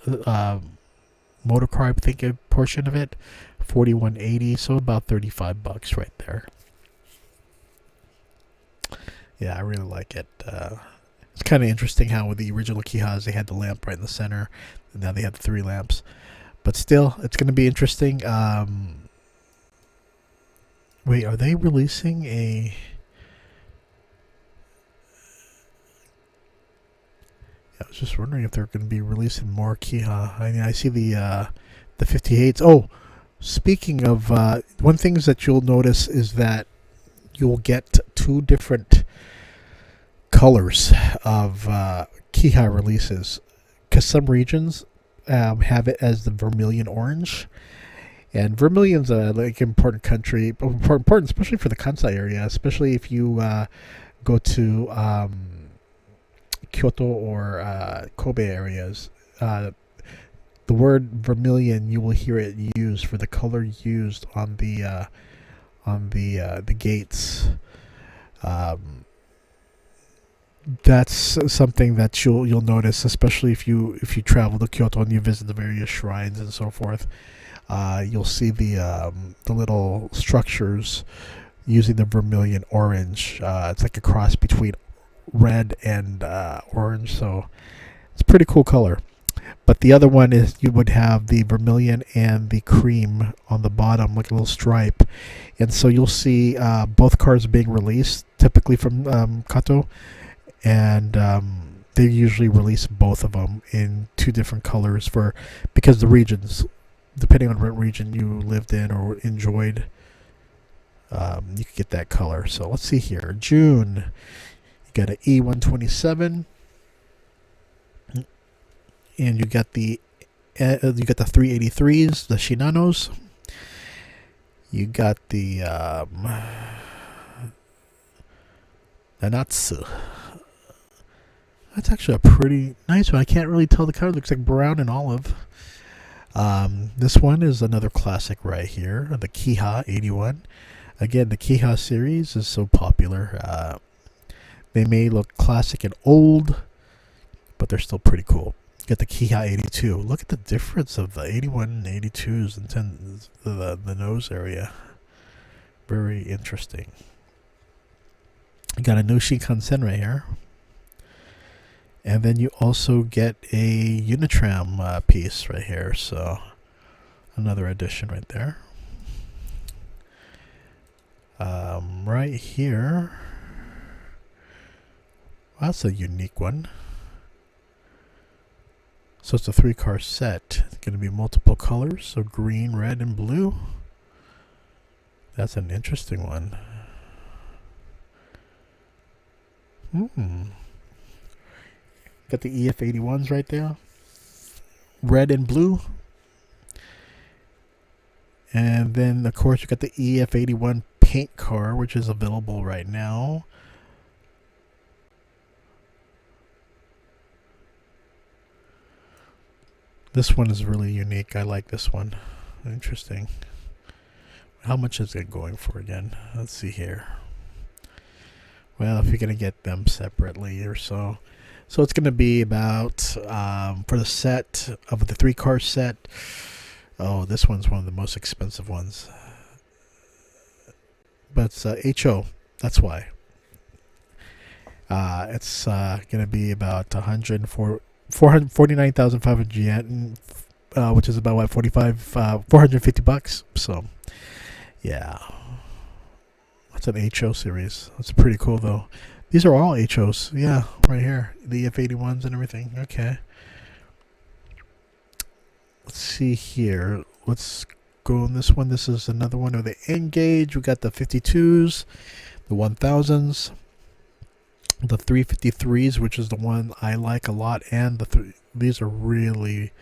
motor car, I think a portion of it, 4180, so about $35 right there. Yeah, I really like it. It's kind of interesting how with the original Kihas they had the lamp right in the center, and now they have the 3 lamps. But still, it's going to be interesting. Wait, are they releasing a... I was just wondering if they're going to be releasing more Kiha. I mean, I see the 58s. Oh, speaking of, one thing that you'll notice is that you'll get 2 different colors of Kiha releases, because some regions have it as the vermilion orange, and vermilion's a important especially for the Kansai area, especially if you go to Kyoto or Kobe areas. The word vermilion, you will hear it used for the color used on the gates. That's something that you'll notice, especially if you travel to Kyoto and you visit the various shrines and so forth. You'll see the little structures using the vermilion orange. It's like a cross between red and orange, so it's a pretty cool color. But the other one is you would have the vermilion and the cream on the bottom, like a little stripe. And so you'll see both cars being released, typically from Kato. And they usually release both of them in 2 different colors because the regions, depending on what region you lived in or enjoyed, you could get that color. So let's see here. June, you got an E127, and you got the 383s, the Shinanos. You got the Nanatsu. That's actually a pretty nice one. I can't really tell the color. It looks like brown and olive. This one is another classic right here, the Kiha 81. Again, the Kiha series is so popular. They may look classic and old, but they're still pretty cool. You got the Kiha 82. Look at the difference of the 81 and 82s and the nose area. Very interesting. You got a new Shinkansen right here. And then you also get a Unitram piece right here. So another addition right there. Right here. Well, that's a unique one. So it's a 3-car set. It's going to be multiple colors. So green, red, and blue. That's an interesting one. Got the EF81s right there. Red and blue. And then, of course, you got the EF81 paint car, which is available right now. This one is really unique. I like this one. Interesting. How much is it going for again? Let's see here. Well, if you're going to get them separately or so. So it's going to be about, for the set, of the 3-car set. Oh, this one's one of the most expensive ones. But it's HO. That's why. It's going to be about 449,500 yen, which is about what, 450 bucks. So, yeah. That's an HO series. That's pretty cool, though. These are all HOs. Yeah, right here. The F81s and everything. Okay. Let's see here. Let's go on this one. This is another one of the N-Gauge. We got the 52s, the 1000s, the 353s, which is the one I like a lot, and these are really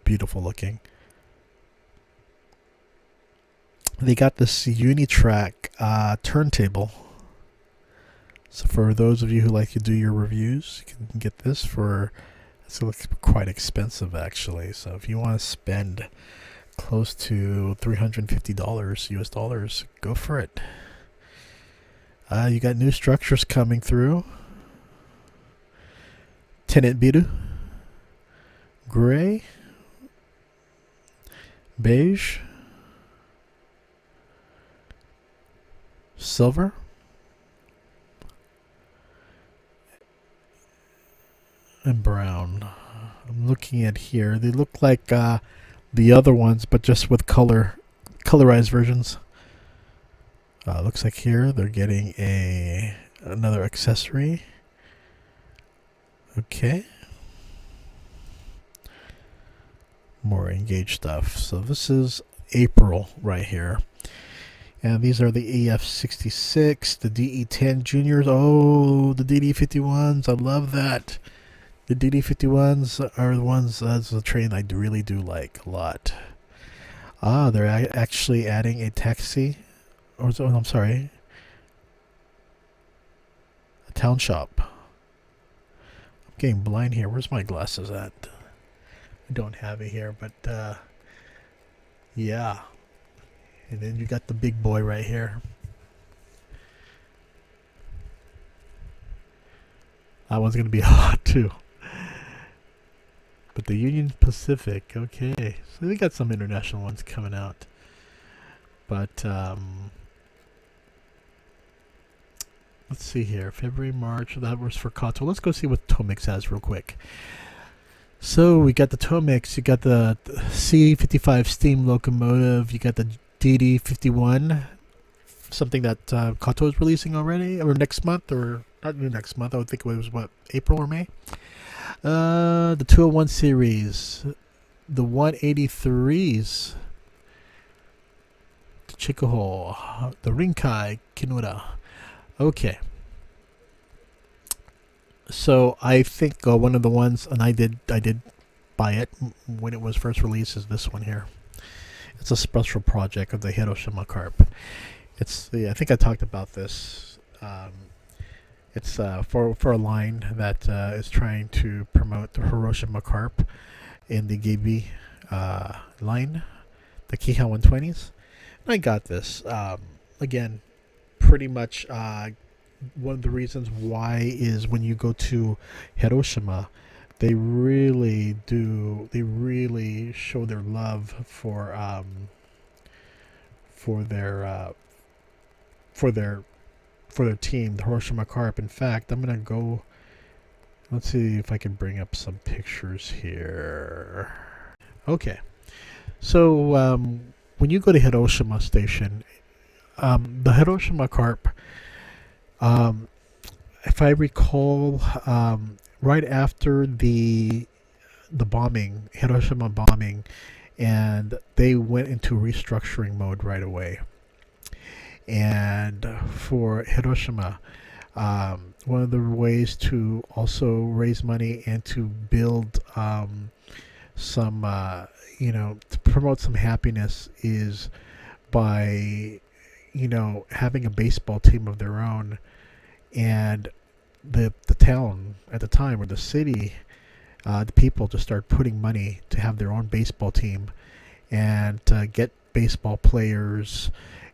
beautiful looking. They got this Unitrack turntable. So for those of you who like to do your reviews, you can get this for, it looks quite expensive actually. So if you want to spend close to $350 US dollars, go for it. You got new structures coming through. Tenant Biru, gray, beige, silver, and brown. I'm looking at here. They look like the other ones, but just with colorized versions. Looks like here they're getting another accessory. Okay. More Engage stuff. So this is April right here. And these are the EF66, the DE10 Juniors. Oh, the DD51s. I love that. The DD51s are the ones, that's the train I really do like a lot. They're actually adding a taxi. I'm sorry. A town shop. I'm getting blind here. Where's my glasses at? I don't have it here, but yeah. And then you got the big boy right here. That one's going to be hot too. But the Union Pacific, okay. So they got some international ones coming out. But let's see here. February, March, that was for Kato. Let's go see what Tomix has real quick. So we got the Tomix, you got the C55 steam locomotive, you got the DD51, something that Kato is releasing already, or next month, or not next month, I would think it was what, April or May? The 201 series, the 183s, the Chikuho, the Rinkai Kinura. Okay. So I think one of the ones, and I did buy it when it was first released, is this one here. It's a special project of the Hiroshima Carp. I think I talked about this. It's for a line that is trying to promote the Hiroshima Carp in the Geibi line, the Kiha 120s. And I got this. Again, pretty much one of the reasons why is when you go to Hiroshima, they really show their love for their team, the Hiroshima Carp. In fact, I'm gonna go. Let's see if I can bring up some pictures here. Okay. So when you go to Hiroshima Station, the Hiroshima Carp, if I recall, right after the bombing, Hiroshima bombing, and they went into restructuring mode right away. And for Hiroshima, one of the ways to also raise money and to build some, to promote some happiness is by, having a baseball team of their own. And the town at the time, or the city, the people just start putting money to have their own baseball team and to get baseball players.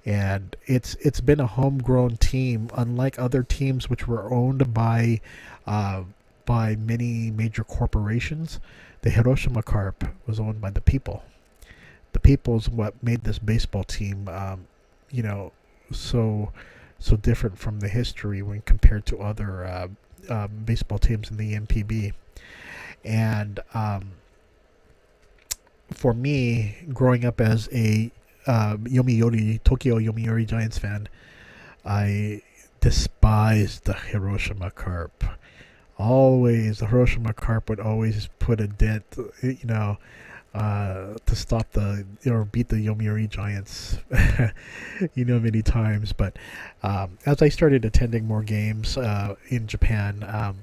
And it's been a homegrown team, unlike other teams which were owned by many major corporations. The Hiroshima Carp was owned by the people. The people is what made this baseball team, so different from the history when compared to other baseball teams in the MPB. And for me, growing up as a Tokyo Yomiuri Giants fan, I despised the Hiroshima Carp. Always, the Hiroshima Carp would always put a dent, to stop or beat the Yomiuri Giants, many times. But as I started attending more games in Japan,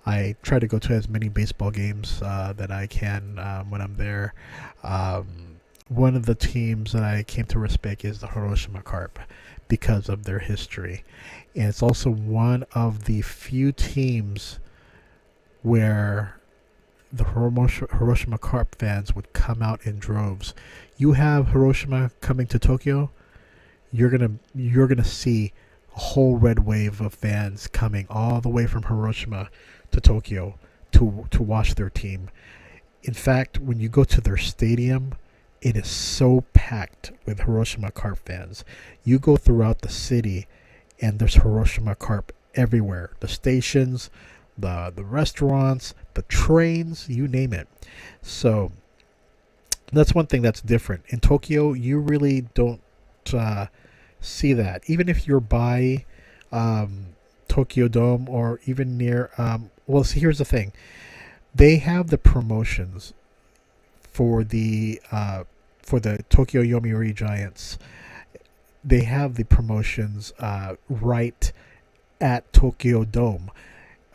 I try to go to as many baseball games that I can when I'm there. One of the teams that I came to respect is the Hiroshima Carp because of their history. And it's also one of the few teams where the Hiroshima Carp fans would come out in droves. You have Hiroshima coming to Tokyo, you're gonna see a whole red wave of fans coming all the way from Hiroshima to Tokyo to watch their team. In fact, when you go to their stadium, it is so packed with Hiroshima Carp fans. You go throughout the city, and there's Hiroshima Carp everywhere. The stations, the restaurants, the trains, you name it. So that's one thing that's different. In Tokyo, you really don't see that. Even if you're by Tokyo Dome or even near... see, here's the thing. They have the promotions for the Tokyo Yomiuri Giants. They have the promotions right at Tokyo Dome.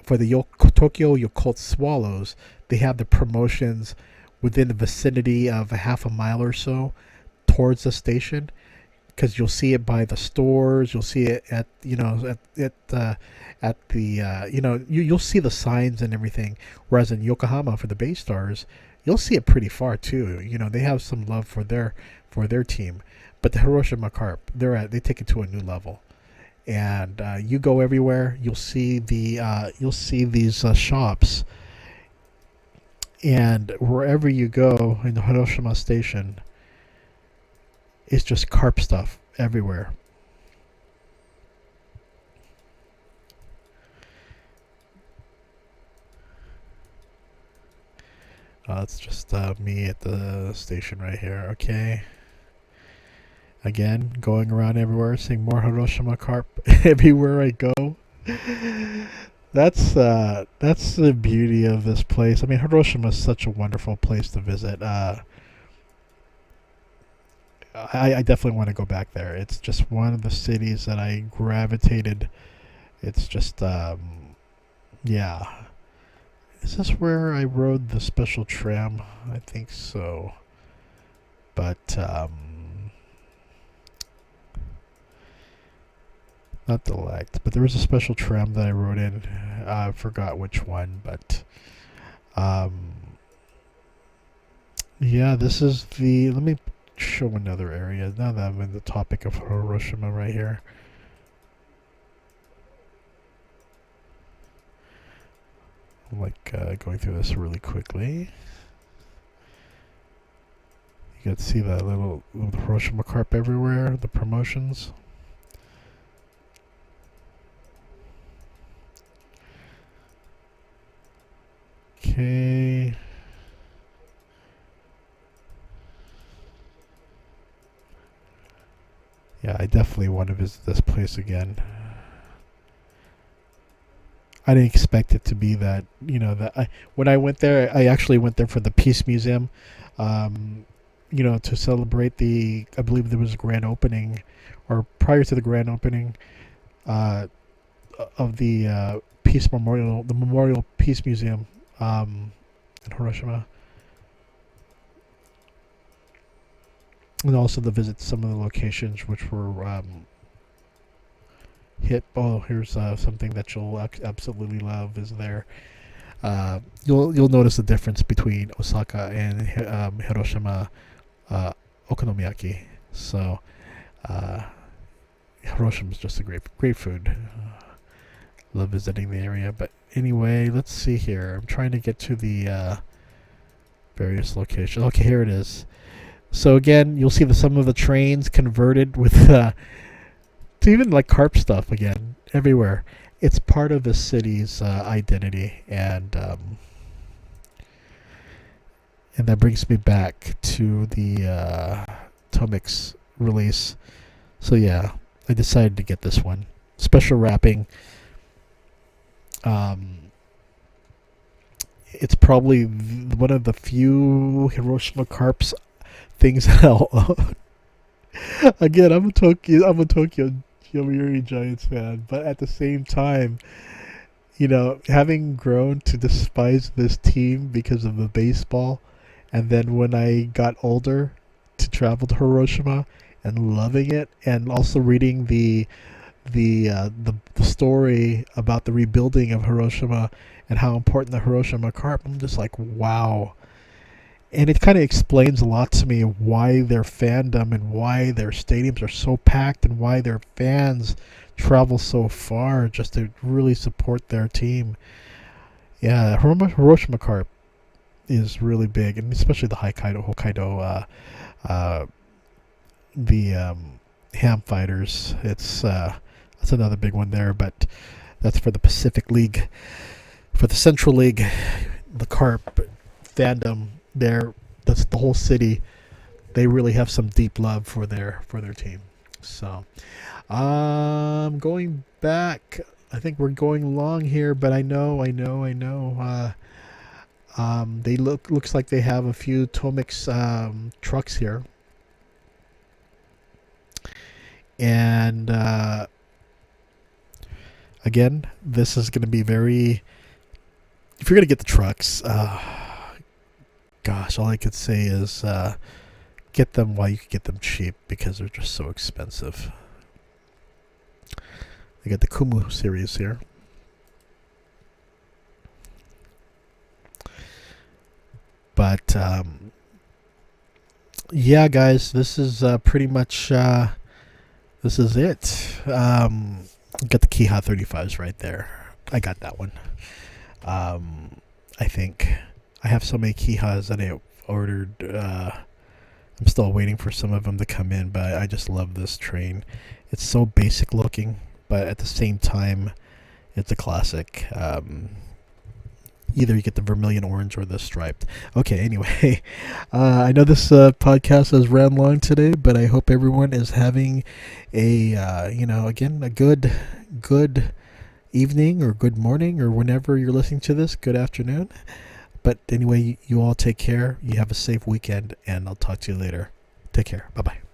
For the Tokyo Yakult Swallows, they have the promotions within the vicinity of a half a mile or so towards the station, because you'll see it by the stores. You'll see it at you'll see the signs and everything. Whereas in Yokohama, for the Bay Stars, you'll see it pretty far too. They have some love for their team. But the Hiroshima Carp, they take it to a new level. And you go everywhere, you'll see these shops, and wherever you go in the Hiroshima Station, it's just carp stuff everywhere. It's just me at the station right here. Okay. Again, going around everywhere, seeing more Hiroshima Carp everywhere I go. That's the beauty of this place. I mean, Hiroshima is such a wonderful place to visit. I definitely want to go back there. It's just one of the cities that I gravitated. It's just, yeah. Is this where I rode the special tram? I think so. But, not the Lect, but there was a special tram that I rode in. I forgot which one, but yeah, this is the... Let me show another area now that I'm in the topic of Hiroshima right here. I'm going through this really quickly. You can see that little Hiroshima Carp everywhere, the promotions. Okay. Yeah, I definitely want to visit this place again. I didn't expect it to be that, when I went there, I actually went there for the Peace Museum, to celebrate I believe there was a grand opening, or prior to the grand opening, of the Peace Memorial, the Memorial Peace Museum, in Hiroshima. And also to visit some of the locations which were hit. Oh, here's something that you'll absolutely love is there. You'll notice the difference between Osaka and Hiroshima okonomiyaki. So Hiroshima is just a great food. Love visiting the area. But anyway, let's see here. I'm trying to get to the various locations. Okay, here it is. So again, you'll see some of the trains converted with to even like carp stuff again everywhere. It's part of the city's identity, and that brings me back to the Tomix release. So yeah, I decided to get this one. Special wrapping. It's probably one of the few Hiroshima carps things that I'll own. Again, I'm a Tokyo Yomiuri Giants fan, but at the same time, having grown to despise this team because of the baseball, and then when I got older, to travel to Hiroshima and loving it, and also reading the story about the rebuilding of Hiroshima and how important the Hiroshima carp, I'm just like, wow. And it kind of explains a lot to me why their fandom and why their stadiums are so packed and why their fans travel so far just to really support their team. Yeah, Hiroshima carp is really big, and especially the Hokkaido, the ham fighters. That's another big one there, but that's for the Pacific League. For the Central League, the carp fandom there, that's the whole city. They really have some deep love for their team. So going back, I think we're going long here, but I know they looks like they have a few Tomix trucks here, and again, this is going to be very, if you're going to get the trucks, gosh, all I could say is get them while you can get them cheap, because they're just so expensive. They got the Kumu series here. But yeah, guys, this is pretty much this is it. Got the Kiha 35s right there. I got that one. I think I have so many Kihas that I ordered. I'm still waiting for some of them to come in, but I just love this train. It's so basic looking, but at the same time, it's a classic. Either you get the vermilion orange or the striped. Okay, anyway, I know this podcast has ran long today, but I hope everyone is having a, again, a good evening or good morning, or whenever you're listening to this, good afternoon. But anyway, you all take care. You have a safe weekend, and I'll talk to you later. Take care. Bye-bye.